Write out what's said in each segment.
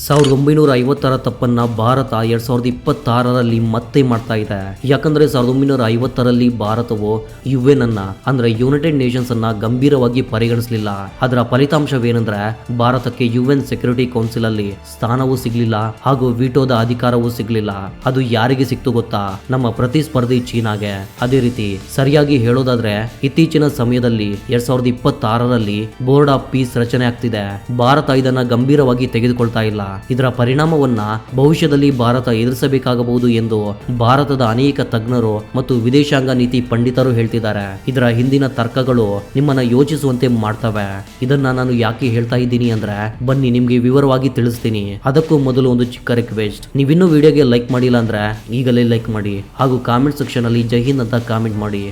1950ರ ತಪ್ಪನ್ನ ಭಾರತ 2026ರಲ್ಲಿ ಮತ್ತೆ ಮಾಡ್ತಾ ಇದೆ. ಯಾಕಂದ್ರೆ 1950ರಲ್ಲಿ ಭಾರತವು UN ಅನ್ನ ಅಂದ್ರೆ ಯುನೈಟೆಡ್ ನೇಷನ್ಸ್ ಅನ್ನ ಗಂಭೀರವಾಗಿ ಪರಿಗಣಿಸಲಿಲ್ಲ. ಅದರ ಫಲಿತಾಂಶವೇನೆಂದ್ರೆ ಭಾರತಕ್ಕೆ UN ಸೆಕ್ಯೂರಿಟಿ ಕೌನ್ಸಿಲ್ ಅಲ್ಲಿ ಸ್ಥಾನವೂ ಸಿಗ್ಲಿಲ್ಲ ಹಾಗೂ ವಿಟೋದ ಅಧಿಕಾರವೂ ಸಿಗ್ಲಿಲ್ಲ. ಅದು ಯಾರಿಗೆ ಸಿಕ್ತು ಗೊತ್ತಾ? ನಮ್ಮ ಪ್ರತಿಸ್ಪರ್ಧಿ ಚೀನಾಗೆ. ಅದೇ ರೀತಿ ಸರಿಯಾಗಿ ಹೇಳೋದಾದ್ರೆ ಇತ್ತೀಚಿನ ಸಮಯದಲ್ಲಿ 2026ರಲ್ಲಿ ಬೋರ್ಡ್ ಆಫ್ ಪೀಸ್ ರಚನೆ ಆಗ್ತಿದೆ. ಭಾರತ ಇದನ್ನ ಗಂಭೀರವಾಗಿ ತೆಗೆದುಕೊಳ್ತಾ ಇಲ್ಲ. ಇದರ ಪರಿಣಾಮವನ್ನ ಭವಿಷ್ಯದಲ್ಲಿ ಭಾರತ ಎದುರಿಸಬೇಕಾಗಬಹುದು ಎಂದು ಭಾರತದ ಅನೇಕ ತಜ್ಞರು ಮತ್ತು ವಿದೇಶಾಂಗ ನೀತಿ ಪಂಡಿತರು ಹೇಳ್ತಿದ್ದಾರೆ. ಇದರ ಹಿಂದಿನ ತರ್ಕಗಳು ನಿಮ್ಮನ್ನ ಯೋಚಿಸುವಂತೆ ಮಾಡ್ತವೆ. ಇದನ್ನ ನಾನು ಯಾಕೆ ಹೇಳ್ತಾ ಇದ್ದೀನಿ ಅಂದ್ರೆ ಬನ್ನಿ ನಿಮ್ಗೆ ವಿವರವಾಗಿ ತಿಳಿಸ್ತೀನಿ. ಅದಕ್ಕೂ ಮೊದಲು ಒಂದು ಚಿಕ್ಕ ರಿಕ್ವೆಸ್ಟ್, ನೀವಿನ್ನೂ ವಿಡಿಯೋಗೆ ಲೈಕ್ ಮಾಡಿಲ್ಲ ಅಂದ್ರೆ ಈಗಲೇ ಲೈಕ್ ಮಾಡಿ ಹಾಗೂ ಕಾಮೆಂಟ್ ಸೆಕ್ಷನ್ ಅಲ್ಲಿ ಜೈ ಹಿಂದ್ ಅಂತ ಕಾಮೆಂಟ್ ಮಾಡಿ.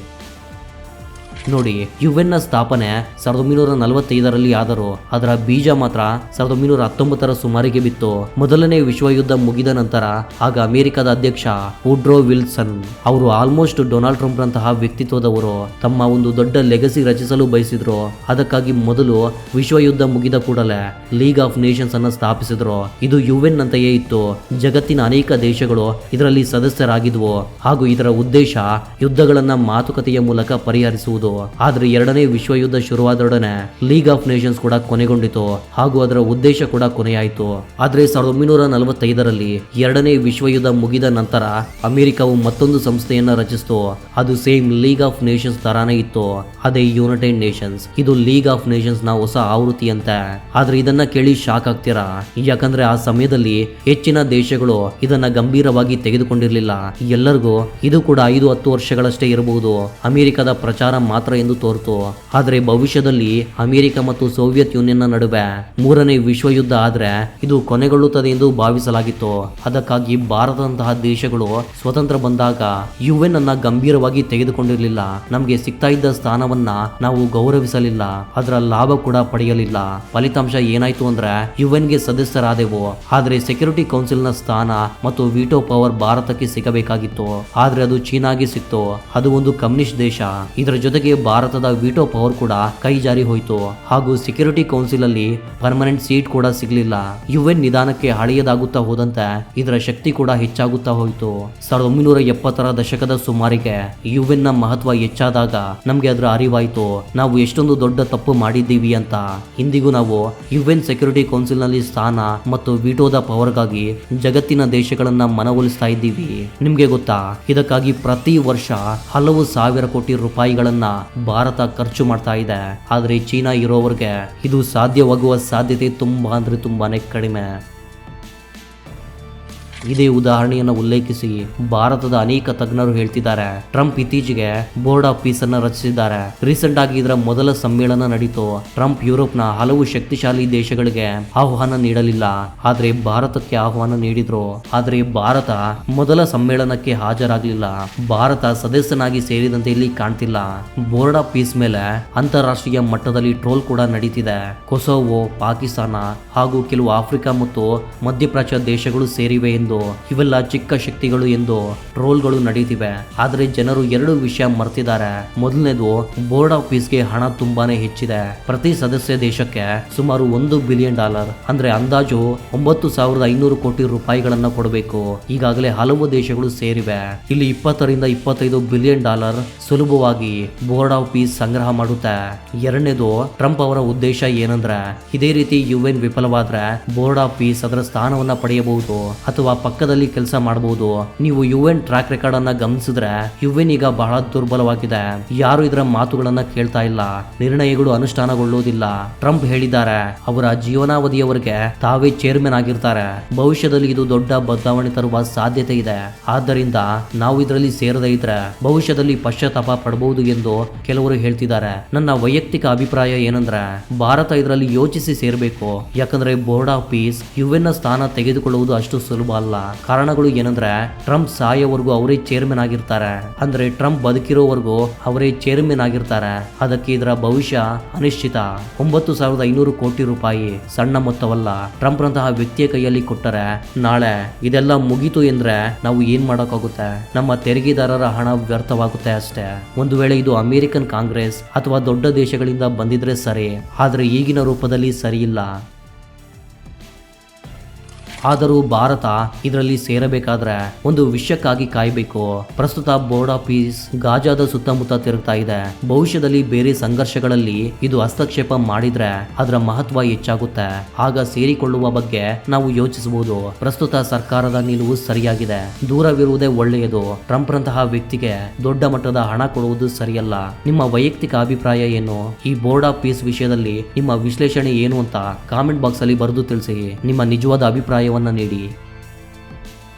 ನೋಡಿ, UN ನ ಸ್ಥಾಪನೆ 1945ರಲ್ಲಿ ಆದರೂ ಅದರ ಬೀಜ ಮಾತ್ರ 1919ರ ಸುಮಾರಿಗೆ ಬಿತ್ತು. ಮೊದಲನೇ ವಿಶ್ವ ಯುದ್ಧ ಮುಗಿದ ನಂತರ ಆಗ ಅಮೆರಿಕದ ಅಧ್ಯಕ್ಷ ವುಡ್ರೋ ವಿಲ್ಸನ್ ಅವರು ಆಲ್ಮೋಸ್ಟ್ ಡೊನಾಲ್ಡ್ ಟ್ರಂಪ್ ನಂತಹ ವ್ಯಕ್ತಿತ್ವದವರು ತಮ್ಮ ಒಂದು ದೊಡ್ಡ ಲೆಗಸಿ ರಚಿಸಲು ಬಯಸಿದ್ರು. ಅದಕ್ಕಾಗಿ ಮೊದಲು ವಿಶ್ವ ಯುದ್ಧ ಮುಗಿದ ಕೂಡಲೇ ಲೀಗ್ ಆಫ್ ನೇಷನ್ಸ್ ಅನ್ನು ಸ್ಥಾಪಿಸಿದ್ರು. ಇದು UN ನಂತೆಯೇ ಇತ್ತು. ಜಗತ್ತಿನ ಅನೇಕ ದೇಶಗಳು ಇದರಲ್ಲಿ ಸದಸ್ಯರಾಗಿದ್ವು ಹಾಗೂ ಇದರ ಉದ್ದೇಶ ಯುದ್ಧಗಳನ್ನ ಮಾತುಕತೆಯ ಮೂಲಕ ಪರಿಹರಿಸುವುದು. ಆದ್ರೆ ಎರಡನೇ ವಿಶ್ವ ಯುದ್ಧ ಶುರುವಾದೊಡನೆ ಲೀಗ್ ಆಫ್ ನೇಷನ್ಸ್ ಕೂಡ ಕೊನೆಗೊಂಡಿತು ಹಾಗೂ ಅದರ ಉದ್ದೇಶ ಕೂಡ ಕೊನೆಯಾಯಿತು. ಆದ್ರೆ 1945ರಲ್ಲಿ ಎರಡನೇ ವಿಶ್ವ ಯುದ್ಧ ಮುಗಿದ ನಂತರ ಅಮೆರಿಕವು ಮತ್ತೊಂದು ಸಂಸ್ಥೆಯನ್ನ ರಚಿಸಿತು. ಅದು ಸೇಮ್ ಲೀಗ್ ಆಫ್ ನೇಷನ್ಸ್ ತರಾನೇ ಇತ್ತು, ಅದೇ ಯುನೈಟೆಡ್ ನೇಷನ್ಸ್. ಇದು ಲೀಗ್ ಆಫ್ ನೇಷನ್ಸ್ ನ ಹೊಸ ಆವೃತ್ತಿಯಂತೆ. ಆದ್ರೆ ಇದನ್ನ ಕೇಳಿ ಶಾಕ್ ಆಗ್ತೀರಾ, ಯಾಕಂದ್ರೆ ಆ ಸಮಯದಲ್ಲಿ ಹೆಚ್ಚಿನ ದೇಶಗಳು ಇದನ್ನ ಗಂಭೀರವಾಗಿ ತೆಗೆದುಕೊಂಡಿರಲಿಲ್ಲ. ಎಲ್ಲರಿಗೂ ಇದು ಕೂಡ 5-10 ವರ್ಷಗಳಷ್ಟೇ ಇರಬಹುದು, ಅಮೆರಿಕದ ಪ್ರಚಾರ ಮಾತ್ರ ಎಂದು ತೋರ್ತು. ಆದರೆ ಭವಿಷ್ಯದಲ್ಲಿ ಅಮೆರಿಕ ಮತ್ತು ಸೋವಿಯತ್ ಯೂನಿಯನ್ ನಡುವೆ ಮೂರನೇ ವಿಶ್ವ ಯುದ್ಧ ಆದ್ರೆ ಇದು ಕೊನೆಗೊಳ್ಳುತ್ತದೆ ಎಂದು ಭಾವಿಸಲಾಗಿತ್ತು. ಅದಕ್ಕಾಗಿ ಭಾರತದಂತಹ ದೇಶಗಳು ಸ್ವತಂತ್ರ ಬಂದಾಗ UN ಅನ್ನ ಗಂಭೀರವಾಗಿ ತೆಗೆದುಕೊಂಡಿರಲಿಲ್ಲ. ನಮಗೆ ಸಿಗ್ತಾ ಇದ್ದ ಸ್ಥಾನವನ್ನ ನಾವು ಗೌರವಿಸಲಿಲ್ಲ, ಅದರ ಲಾಭ ಕೂಡ ಪಡೆಯಲಿಲ್ಲ. ಫಲಿತಾಂಶ ಏನಾಯ್ತು ಅಂದ್ರೆ UN ಗೆ ಸದಸ್ಯರಾದೆವು, ಆದ್ರೆ ಸೆಕ್ಯೂರಿಟಿ ಕೌನ್ಸಿಲ್ ನ ಸ್ಥಾನ ಮತ್ತು ವಿಟೋ ಪವರ್ ಭಾರತಕ್ಕೆ ಸಿಗಬೇಕಾಗಿತ್ತು. ಆದ್ರೆ ಅದು ಚೀನಾಗೆ ಸಿಕ್ತು. ಅದು ಒಂದು ಕಮ್ಯುನಿಸ್ಟ್ ದೇಶ. ಇದರ ಜೊತೆಗೆ ಭಾರತದ ವಿಟೋ ಪವರ್ ಕೂಡ ಕೈ ಜಾರಿ ಹೋಯಿತು ಹಾಗೂ ಸೆಕ್ಯೂರಿಟಿ ಕೌನ್ಸಿಲ್ ಅಲ್ಲಿ ಪರ್ಮನೆಂಟ್ ಸೀಟ್ ಕೂಡ ಸಿಗಲಿಲ್ಲ. UN ನಿಧಾನಕ್ಕೆ ಹಳೆಯದಾಗುತ್ತಾ ಹೋದಂತೆ ಇದರ ಶಕ್ತಿ ಕೂಡ ಹೆಚ್ಚಾಗುತ್ತಾ ಹೋಯಿತು. 1970ರ ದಶಕದ ಸುಮಾರಿಗೆ UN ನ ಮಹತ್ವ ಹೆಚ್ಚಾದಾಗ ನಮ್ಗೆ ಅದರ ಅರಿವಾಯಿತು, ನಾವು ಎಷ್ಟೊಂದು ದೊಡ್ಡ ತಪ್ಪು ಮಾಡಿದ್ದೀವಿ ಅಂತ. ಇಂದಿಗೂ ನಾವು UN ಸೆಕ್ಯೂರಿಟಿ ಕೌನ್ಸಿಲ್ ನಲ್ಲಿ ಸ್ಥಾನ ಮತ್ತು ವಿಟೋದ ಪವರ್ಗಾಗಿ ಜಗತ್ತಿನ ದೇಶಗಳನ್ನ ಮನವೊಲಿಸ್ತಾ ಇದ್ದೀವಿ. ನಿಮ್ಗೆ ಗೊತ್ತಾ, ಇದಕ್ಕಾಗಿ ಪ್ರತಿ ವರ್ಷ ಹಲವು ಸಾವಿರ ಕೋಟಿ ರೂಪಾಯಿಗಳನ್ನ ಭಾರತ ಖರ್ಚು ಮಾಡ್ತಾ ಇದೆ. ಆದ್ರೆ ಚೀನಾ ಇರೋವರೆಗೆ ಇದು ಸಾಧ್ಯವಾಗುವ ಸಾಧ್ಯತೆ ತುಂಬಾನೇ ಕಡಿಮೆ. ಇದೇ ಉದಾಹರಣೆಯನ್ನು ಉಲ್ಲೇಖಿಸಿ ಭಾರತದ ಅನೇಕ ತಜ್ಞರು ಹೇಳ್ತಿದ್ದಾರೆ, ಟ್ರಂಪ್ ಇತ್ತೀಚೆಗೆ ಬೋರ್ಡ್ ಆಫ್ ಪೀಸ್ ಅನ್ನು ರಚಿಸಿದ್ದಾರೆ. ರೀಸೆಂಟ್ ಆಗಿ ಇದರ ಮೊದಲ ಸಮ್ಮೇಳನ ನಡೀತು. ಟ್ರಂಪ್ ಯುರೋಪ್ನ ಹಲವು ಶಕ್ತಿಶಾಲಿ ದೇಶಗಳಿಗೆ ಆಹ್ವಾನ ನೀಡಲಿಲ್ಲ, ಆದ್ರೆ ಭಾರತಕ್ಕೆ ಆಹ್ವಾನ ನೀಡಿದ್ರು. ಆದ್ರೆ ಭಾರತ ಮೊದಲ ಸಮ್ಮೇಳನಕ್ಕೆ ಹಾಜರಾಗಲಿಲ್ಲ. ಭಾರತ ಸದಸ್ಯನಾಗಿ ಸೇರಿದಂತೆ ಇಲ್ಲಿ ಕಾಣ್ತಿಲ್ಲ. ಬೋರ್ಡ್ ಆಫ್ ಪೀಸ್ ಮೇಲೆ ಅಂತಾರಾಷ್ಟ್ರೀಯ ಮಟ್ಟದಲ್ಲಿ ಟ್ರೋಲ್ ಕೂಡ ನಡೀತಿದೆ. ಕೊಸೋವೋ, ಪಾಕಿಸ್ತಾನ ಹಾಗೂ ಕೆಲವು ಆಫ್ರಿಕಾ ಮತ್ತು ಮಧ್ಯಪ್ರಾಚ್ಯ ದೇಶಗಳು ಸೇರಿವೆ ಎಂದು, ಇವೆಲ್ಲ ಚಿಕ್ಕ ಶಕ್ತಿಗಳು ಎಂದು ಟ್ರೋಲ್ಗಳು ನಡೀತಿವೆ. ಆದ್ರೆ ಜನರು ಎರಡು ವಿಷಯ ಮರ್ತಿದ್ದಾರೆ. ಮೊದಲನೇದು, ಬೋರ್ಡ್ ಆಫ್ ಪೀಸ್ಗೆ ಹಣ ತುಂಬಾನೇ ಹೆಚ್ಚಿದೆ. ಪ್ರತಿ ಸದಸ್ಯ ದೇಶಕ್ಕೆ ಸುಮಾರು $1 ಬಿಲಿಯನ್ ಅಂದ್ರೆ ಅಂದಾಜು 9,500 ಕೋಟಿ ರೂಪಾಯಿಗಳನ್ನ ಕೊಡಬೇಕು. ಈಗಾಗಲೇ ಹಲವು ದೇಶಗಳು ಸೇರಿವೆ. ಇಲ್ಲಿ $20-25 ಬಿಲಿಯನ್ ಸುಲಭವಾಗಿ ಬೋರ್ಡ್ ಆಫ್ ಪೀಸ್ ಸಂಗ್ರಹ ಮಾಡುತ್ತೆ. ಎರಡನೇದು, ಟ್ರಂಪ್ ಅವರ ಉದ್ದೇಶ ಏನಂದ್ರೆ ಇದೇ ರೀತಿ UN ವಿಫಲವಾದ್ರೆ ಬೋರ್ಡ್ ಆಫ್ ಪೀಸ್ ಅದರ ಸ್ಥಾನವನ್ನ ಪಡೆಯಬಹುದು ಅಥವಾ ಪಕ್ಕದಲ್ಲಿ ಕೆಲಸ ಮಾಡಬಹುದು. ನೀವು UN ಟ್ರ್ಯಾಕ್ ರೆಕಾರ್ಡ್ ಅನ್ನ ಗಮನಿಸಿದ್ರೆ UN ಈಗ ಬಹಳ ದುರ್ಬಲವಾಗಿದೆ. ಯಾರು ಇದರ ಮಾತುಗಳನ್ನ ಕೇಳ್ತಾ ಇಲ್ಲ, ನಿರ್ಣಯಗಳು ಅನುಷ್ಠಾನಗೊಳ್ಳುವುದಿಲ್ಲ. ಟ್ರಂಪ್ ಹೇಳಿದ್ದಾರೆ, ಅವರ ಜೀವನಾವಧಿಯವರೆಗೆ ತಾವೇ ಚೇರ್ಮನ್ ಆಗಿರ್ತಾರೆ. ಭವಿಷ್ಯದಲ್ಲಿ ಇದು ದೊಡ್ಡ ಬದಲಾವಣೆ ತರುವ ಸಾಧ್ಯತೆ ಇದೆ. ಆದ್ದರಿಂದ ನಾವು ಇದರಲ್ಲಿ ಸೇರದೇ ಇದ್ರೆ ಭವಿಷ್ಯದಲ್ಲಿ ಪಶ್ಚಾತ್ತಾಪ ಪಡಬಹುದು ಎಂದು ಕೆಲವರು ಹೇಳ್ತಿದ್ದಾರೆ. ನನ್ನ ವೈಯಕ್ತಿಕ ಅಭಿಪ್ರಾಯ ಏನಂದ್ರೆ ಭಾರತ ಇದರಲ್ಲಿ ಯೋಚಿಸಿ ಸೇರಬೇಕು. ಯಾಕಂದ್ರೆ ಬೋರ್ಡ್ ಆಫ್ ಪೀಸ್ UN ನ ಸ್ಥಾನ ತೆಗೆದುಕೊಳ್ಳುವುದು ಅಷ್ಟು ಸುಲಭ ಅಲ್ಲ. ಕಾರಣಗಳು ಏನಂದ್ರೆ ಟ್ರಂಪ್ ಸಾಯೋವರೆಗೂ ಅವರೇ ಚೇರ್ಮನ್ ಆಗಿರ್ತಾರೆ. ಅಂದ್ರೆ ಟ್ರಂಪ್ ಬದುಕಿರೋವರೆಗೂ ಅವರೇ ಚೇರ್ಮನ್ ಆಗಿರ್ತಾರೆ. ಅದಕ್ಕೆ ಇದರ ಭವಿಷ್ಯ ಅನಿಶ್ಚಿತ. 9,500 ಕೋಟಿ ರೂಪಾಯಿ ಸಣ್ಣ ಮೊತ್ತವಲ್ಲ. ಟ್ರಂಪ್ ರಂತಹ ವ್ಯಕ್ತಿಯ ಕೈಯಲ್ಲಿ ಕೊಟ್ಟರೆ ನಾಳೆ ಇದೆಲ್ಲ ಮುಗೀತು ಎಂದ್ರೆ ನಾವು ಏನ್ ಮಾಡೋಕ್ಕಾಗುತ್ತೆ? ನಮ್ಮ ತೆರಿಗೆದಾರರ ಹಣ ವ್ಯರ್ಥವಾಗುತ್ತೆ ಅಷ್ಟೇ. ಒಂದು ವೇಳೆ ಇದು ಅಮೆರಿಕನ್ ಕಾಂಗ್ರೆಸ್ ಅಥವಾ ದೊಡ್ಡ ದೇಶಗಳಿಂದ ಬಂದಿದ್ರೆ ಸರಿ, ಆದ್ರೆ ಈಗಿನ ರೂಪದಲ್ಲಿ ಸರಿ ಇಲ್ಲ. ಆದರೂ ಭಾರತ ಇದರಲ್ಲಿ ಸೇರಬೇಕಾದ್ರೆ ಒಂದು ವಿಷಯಕ್ಕಾಗಿ ಕಾಯಬೇಕು. ಪ್ರಸ್ತುತ ಬೋರ್ಡ್ ಆಫ್ ಪೀಸ್ ಗಾಜಾದ ಸುತ್ತಮುತ್ತ ತಿರುಗ್ತಾ ಇದೆ. ಭವಿಷ್ಯದಲ್ಲಿ ಬೇರೆ ಸಂಘರ್ಷಗಳಲ್ಲಿ ಇದು ಹಸ್ತಕ್ಷೇಪ ಮಾಡಿದ್ರೆ ಅದರ ಮಹತ್ವ ಹೆಚ್ಚಾಗುತ್ತೆ. ಆಗ ಸೇರಿಕೊಳ್ಳುವ ಬಗ್ಗೆ ನಾವು ಯೋಚಿಸಬಹುದು. ಪ್ರಸ್ತುತ ಸರ್ಕಾರದ ನಿಲುವು ಸರಿಯಾಗಿದೆ, ದೂರವಿರುವುದೇ ಒಳ್ಳೆಯದು. ಟ್ರಂಪ್ ರಂತಹ ವ್ಯಕ್ತಿಗೆ ದೊಡ್ಡ ಮಟ್ಟದ ಹಣ ಕೊಡುವುದು ಸರಿಯಲ್ಲ. ನಿಮ್ಮ ವೈಯಕ್ತಿಕ ಅಭಿಪ್ರಾಯ ಏನು? ಈ ಬೋರ್ಡ್ ಆಫ್ ಪೀಸ್ ವಿಷಯದಲ್ಲಿ ನಿಮ್ಮ ವಿಶ್ಲೇಷಣೆ ಏನು ಅಂತ ಕಾಮೆಂಟ್ ಬಾಕ್ಸ್ ಅಲ್ಲಿ ಬರೆದು ತಿಳಿಸಿ. ನಿಮ್ಮ ನಿಜವಾದ ಅಭಿಪ್ರಾಯವನ್ನ ನೀಡಿ.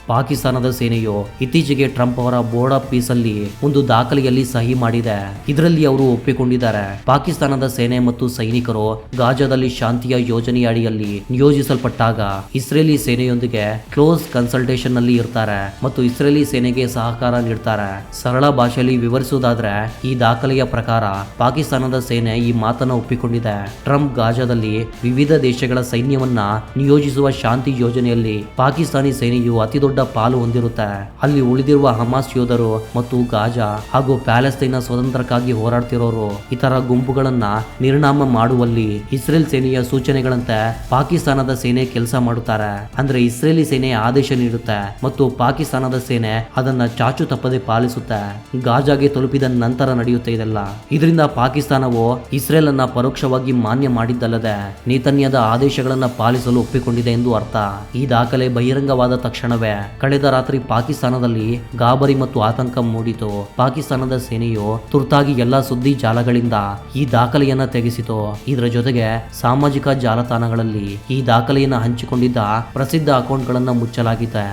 ಪಾಕಿಸ್ತಾನದ ಸೇನೆಯು ಇತ್ತೀಚೆಗೆ ಟ್ರಂಪ್ ಅವರ ಬೋರ್ಡ್ ಆಫ್ ಪೀಸ್ ಅಲ್ಲಿ ಒಂದು ದಾಖಲೆಯಲ್ಲಿ ಸಹಿ ಮಾಡಿದೆ. ಇದರಲ್ಲಿ ಅವರು ಒಪ್ಪಿಕೊಂಡಿದ್ದಾರೆ, ಪಾಕಿಸ್ತಾನದ ಸೇನೆ ಮತ್ತು ಸೈನಿಕರು ಗಾಜಾದಲ್ಲಿ ಶಾಂತಿಯ ಯೋಜನೆಯ ಅಡಿಯಲ್ಲಿ ನಿಯೋಜಿಸಲ್ಪಟ್ಟಾಗ ಇಸ್ರೇಲಿ ಸೇನೆಯೊಂದಿಗೆ ಕ್ಲೋಸ್ ಕನ್ಸಲ್ಟೇಷನ್ ನಲ್ಲಿ ಇರ್ತಾರೆ ಮತ್ತು ಇಸ್ರೇಲಿ ಸೇನೆಗೆ ಸಹಕಾರ ನೀಡ್ತಾರೆ. ಸರಳ ಭಾಷೆಯಲ್ಲಿ ವಿವರಿಸುವುದಾದ್ರೆ ಈ ದಾಖಲೆಯ ಪ್ರಕಾರ ಪಾಕಿಸ್ತಾನದ ಸೇನೆ ಈ ಮಾತನ್ನ ಒಪ್ಪಿಕೊಂಡಿದೆ. ಟ್ರಂಪ್ ಗಾಜಾದಲ್ಲಿ ವಿವಿಧ ದೇಶಗಳ ಸೈನ್ಯವನ್ನ ನಿಯೋಜಿಸುವ ಶಾಂತಿ ಯೋಜನೆಯಲ್ಲಿ ಪಾಕಿಸ್ತಾನಿ ಸೇನೆಯು ಅತಿ ದೊಡ್ಡ ಪಾಲು ಹೊಂದಿರುತ್ತೆ. ಅಲ್ಲಿ ಉಳಿದಿರುವ ಹಮಾಸ್ ಯೋಧರು ಮತ್ತು ಗಾಜಾ ಹಾಗೂ ಪ್ಯಾಲೆಸ್ತೈನ ಸ್ವತಂತ್ರಕ್ಕಾಗಿ ಹೋರಾಡ್ತಿರೋರು ಇತರ ಗುಂಪುಗಳನ್ನ ನಿರ್ನಾಮ ಮಾಡುವಲ್ಲಿ ಇಸ್ರೇಲ್ ಸೇನೆಯ ಸೂಚನೆಗಳಂತೆ ಪಾಕಿಸ್ತಾನದ ಸೇನೆ ಕೆಲಸ ಮಾಡುತ್ತಾರೆ. ಅಂದ್ರೆ ಇಸ್ರೇಲಿ ಸೇನೆ ಆದೇಶ ನೀಡುತ್ತೆ ಮತ್ತು ಪಾಕಿಸ್ತಾನದ ಸೇನೆ ಅದನ್ನ ಚಾಚು ತಪ್ಪದೆ ಪಾಲಿಸುತ್ತೆ. ಗಾಜಾಗೆ ತಲುಪಿದ ನಂತರ ನಡೆಯುತ್ತೆ ಇದೆಲ್ಲ. ಇದರಿಂದ ಪಾಕಿಸ್ತಾನವು ಇಸ್ರೇಲ್ ಅನ್ನ ಪರೋಕ್ಷವಾಗಿ ಮಾನ್ಯ ಮಾಡಿದ್ದಲ್ಲದೆ ನೇತನ್ಯದ ಆದೇಶಗಳನ್ನ ಪಾಲಿಸಲು ಒಪ್ಪಿಕೊಂಡಿದೆ ಎಂದು ಅರ್ಥ. ಈ ದಾಖಲೆ ಬಹಿರಂಗವಾದ ತಕ್ಷಣವೇ ಕಳೆದ ರಾತ್ರಿ ಪಾಕಿಸ್ತಾನದಲ್ಲಿ ಗಾಬರಿ ಮತ್ತು ಆತಂಕ ಮೂಡಿತು. ಪಾಕಿಸ್ತಾನದ ಸೇನೆಯು ತುರ್ತಾಗಿ ಎಲ್ಲಾ ಸುದ್ದಿ ಜಾಲಗಳಿಂದ ಈ ದಾಖಲೆಯನ್ನ ತೆಗೆಸಿತು. ಇದರ ಜೊತೆಗೆ ಸಾಮಾಜಿಕ ಜಾಲತಾಣಗಳಲ್ಲಿ ಈ ದಾಖಲೆಯನ್ನ ಹಂಚಿಕೊಂಡಿದ್ದ ಪ್ರಸಿದ್ಧ ಅಕೌಂಟ್ಗಳನ್ನ ಮುಚ್ಚಲಾಗಿದೆ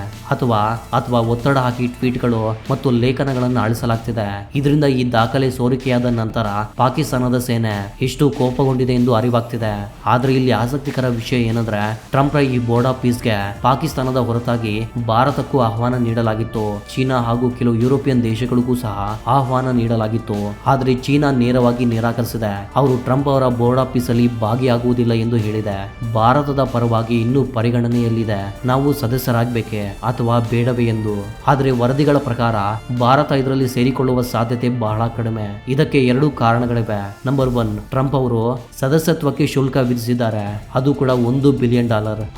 ಅಥವಾ ಒತ್ತಡ ಹಾಕಿ ಟ್ವೀಟ್ಗಳು ಮತ್ತು ಲೇಖನಗಳನ್ನು ಅಳಿಸಲಾಗ್ತಿದೆ. ಇದರಿಂದ ಈ ದಾಖಲೆ ಸೋರಿಕೆಯಾದ ನಂತರ ಪಾಕಿಸ್ತಾನದ ಸೇನೆ ಎಷ್ಟು ಕೋಪಗೊಂಡಿದೆ ಎಂದು ಅರಿವಾಗ್ತಿದೆ. ಆದ್ರೆ ಇಲ್ಲಿ ಆಸಕ್ತಿಕರ ವಿಷಯ ಏನಂದ್ರೆ ಟ್ರಂಪ್ ಈ ಬೋರ್ಡ್ ಆಫ್ ಪೀಸ್ಗೆ ಪಾಕಿಸ್ತಾನದ ಹೊರತಾಗಿ ಭಾರತಕ್ಕೂ ಆಹ್ವಾನ ನೀಡಲಾಗಿತ್ತು. ಚೀನಾ ಹಾಗೂ ಕೆಲವು ಯುರೋಪಿಯನ್ ದೇಶಗಳಿಗೂ ಸಹ ಆಹ್ವಾನ ನೀಡಲಾಗಿತ್ತು. ಆದರೆ ಚೀನಾ ನೇರವಾಗಿ ನಿರಾಕರಿಸಿದೆ. ಅವರು ಟ್ರಂಪ್ ಅವರ ಬೋರ್ಡ್ ಆಫ್ ಪೀಸ್ ಅಲ್ಲಿ ಭಾಗಿಯಾಗುವುದಿಲ್ಲ ಎಂದು ಹೇಳಿದೆ. ಭಾರತದ ಪರವಾಗಿ ಇನ್ನೂ ಪರಿಗಣನೆಯಲ್ಲಿದೆ, ನಾವು ಸದಸ್ಯರಾಗಬೇಕೆ ಅಥವಾ ಬೇಡವೇ ಎಂದು. ಆದರೆ ವರದಿಗಳ ಪ್ರಕಾರ ಭಾರತ ಇದರಲ್ಲಿ ಸೇರಿಕೊಳ್ಳುವ ಸಾಧ್ಯತೆ ಬಹಳ ಕಡಿಮೆ. ಇದಕ್ಕೆ ಎರಡು ಕಾರಣಗಳಿವೆ. ನಂಬರ್ 1, ಟ್ರಂಪ್ ಅವರು ಸದಸ್ಯತ್ವಕ್ಕೆ ಶುಲ್ಕ ವಿಧಿಸಿದ್ದಾರೆ. ಅದು ಕೂಡ $1 ಬಿಲಿಯನ್,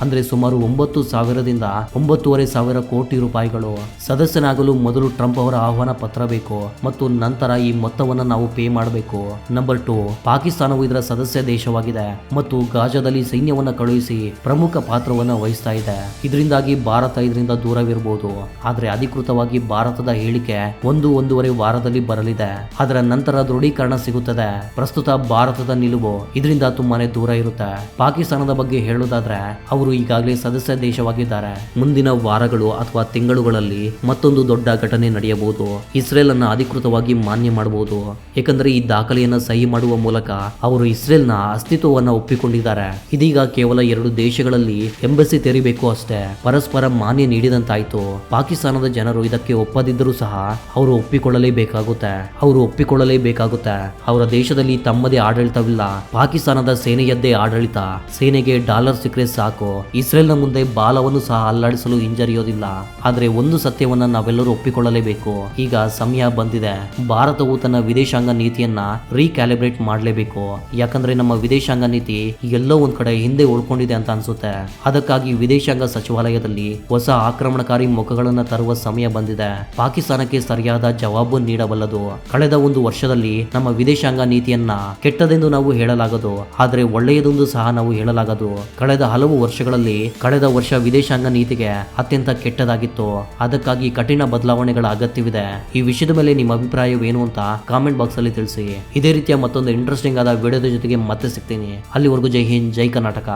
ಅಂದ್ರೆ ಸುಮಾರು 9,000ದಿಂದ 9,500 ಕೋಟಿ ರೂಪಾಯಿಗಳು. ಸದಸ್ಯನಾಗಲು ಮೊದಲು ಟ್ರಂಪ್ ಅವರ ಆಹ್ವಾನ ಪತ್ರ ಬೇಕು ಮತ್ತು ನಂತರ ಈ ಮೊತ್ತವನ್ನು ನಾವು ಪೇ ಮಾಡಬೇಕು. ನಂಬರ್ 2, ಪಾಕಿಸ್ತಾನವು ಇದರ ಸದಸ್ಯ ದೇಶವಾಗಿದೆ ಮತ್ತು ಗಾಜಾದಲ್ಲಿ ಸೈನ್ಯವನ್ನು ಕಳುಹಿಸಿ ಪ್ರಮುಖ ಪಾತ್ರವನ್ನು ವಹಿಸ್ತಾ ಇದೆ. ಇದರಿಂದಾಗಿ ಭಾರತ ಇದರಿಂದ ದೂರವಿರಬಹುದು. ಆದ್ರೆ ಅಧಿಕೃತವಾಗಿ ಭಾರತದ ಹೇಳಿಕೆ 1-1.5 ವಾರದಲ್ಲಿ ಬರಲಿದೆ. ಅದರ ನಂತರ ದೃಢೀಕರಣ ಸಿಗುತ್ತದೆ. ಪ್ರಸ್ತುತ ಭಾರತದ ನಿಲುವು ಇದರಿಂದ ತುಂಬಾನೇ ದೂರ ಇರುತ್ತೆ. ಪಾಕಿಸ್ತಾನದ ಬಗ್ಗೆ ಹೇಳುವುದಾದ್ರೆ ಅವರು ಈಗಾಗಲೇ ಸದಸ್ಯ ದೇಶವಾಗಿದ್ದಾರೆ. ಮುಂದಿನ ವಾರಗಳು ಅಥವಾ ತಿಂಗಳುಗಳಲ್ಲಿ ಮತ್ತೊಂದು ದೊಡ್ಡ ಘಟನೆ ನಡೆಯಬಹುದು. ಇಸ್ರೇಲ್ ಅನ್ನ ಅಧಿಕೃತವಾಗಿ ಮಾನ್ಯ ಮಾಡಬಹುದು. ಏಕೆಂದರೆ ಈ ದಾಖಲೆಯನ್ನ ಸಹಿ ಮಾಡುವ ಮೂಲಕ ಅವರು ಇಸ್ರೇಲ್ನ ಅಸ್ತಿತ್ವವನ್ನ ಒಪ್ಪಿಕೊಂಡಿದ್ದಾರೆ. ಇದೀಗ ಕೇವಲ 2 ದೇಶಗಳಲ್ಲಿ ಎಂಬಸಿ ತೆರಿಬೇಕು ಅಷ್ಟೇ. ಪರಸ್ಪರ ಮಾನ್ಯ ನೀಡಿದಂತಾಯ್ತು. ಪಾಕಿಸ್ತಾನದ ಜನರು ಇದಕ್ಕೆ ಒಪ್ಪದಿದ್ದರೂ ಸಹ ಅವರು ಒಪ್ಪಿಕೊಳ್ಳಲೇಬೇಕಾಗುತ್ತೆ. ಅವರ ದೇಶದಲ್ಲಿ ತಮ್ಮದೇ ಆಡಳಿತವಿಲ್ಲ. ಪಾಕಿಸ್ತಾನದ ಸೇನೆಯದ್ದೇ ಆಡಳಿತ. ಸೇನೆಗೆ ಡಾಲರ್ ಸಿಕ್ಕರೆ ಸಾಕು, ಇಸ್ರೇಲ್ನ ಮುಂದೆ ಬಾಲವನ್ನು ಸಹ ಅಲ್ಲಾಡಿಸಲು ಹಿಂಜರಿಯೋದಿಲ್ಲ. ಆದ್ರೆ ಒಂದು ಸತ್ಯವನ್ನ ನಾವೆಲ್ಲರೂ ಒಪ್ಪಿಕೊಳ್ಳಲೇಬೇಕು. ಈಗ ಸಮಯ ಬಂದಿದೆ. ಭಾರತವು ತನ್ನ ವಿದೇಶಾಂಗ ನೀತಿಯನ್ನ ರೀಕ್ಯಾಲಿಬ್ರೇಟ್ ಮಾಡಲೇಬೇಕು. ಯಾಕಂದ್ರೆ ನಮ್ಮ ವಿದೇಶಾಂಗ ನೀತಿ ಎಲ್ಲೋ ಒಂದ್ ಕಡೆ ಹಿಂದೆ ಉಳ್ಕೊಂಡಿದೆ ಅಂತ ಅನ್ಸುತ್ತೆ. ಅದಕ್ಕಾಗಿ ವಿದೇಶಾಂಗ ಸಚಿವಾಲಯದಲ್ಲಿ ಹೊಸ ಆಕ್ರಮಣಕಾರಿ ಮುಖಗಳನ್ನ ತರುವ ಸಮಯ ಬಂದಿದೆ. ಪಾಕಿಸ್ತಾನಕ್ಕೆ ಸರಿಯಾದ ಜವಾಬು ನೀಡಬಲ್ಲದು. ಕಳೆದ 1 ವರ್ಷದಲ್ಲಿ ನಮ್ಮ ವಿದೇಶಾಂಗ ನೀತಿಯನ್ನ ಕೆಟ್ಟದೆಂದು ನಾವು ಹೇಳಲಾಗದು, ಆದ್ರೆ ಒಳ್ಳೆಯದೊಂದು ಸಹ ನಾವು ಹೇಳಲಾಗದು. ಕಳೆದ ಹಲವು ವರ್ಷಗಳಲ್ಲಿ ಕಳೆದ ವರ್ಷ ವಿದೇಶಾಂಗ ನೀತಿಗೆ ಅತ್ಯಂತ ಕೆಟ್ಟದಾಗಿತ್ತು. ಅದಕ್ಕಾಗಿ ಕಠಿಣ ಬದಲಾವಣೆಗಳ ಅಗತ್ಯವಿದೆ. ಈ ವಿಷಯದ ಮೇಲೆ ನಿಮ್ಮ ಅಭಿಪ್ರಾಯವೇನು ಅಂತ ಕಾಮೆಂಟ್ ಬಾಕ್ಸ್ ಅಲ್ಲಿ ತಿಳಿಸಿ. ಇದೇ ರೀತಿಯ ಮತ್ತೊಂದು ಇಂಟ್ರೆಸ್ಟಿಂಗ್ ಆದ ವಿಡಿಯೋದ ಜೊತೆಗೆ ಮತ್ತೆ ಸಿಗ್ತೀನಿ. ಅಲ್ಲಿವರೆಗೂ ಜೈ ಹಿಂದ್, ಜೈ ಕರ್ನಾಟಕ.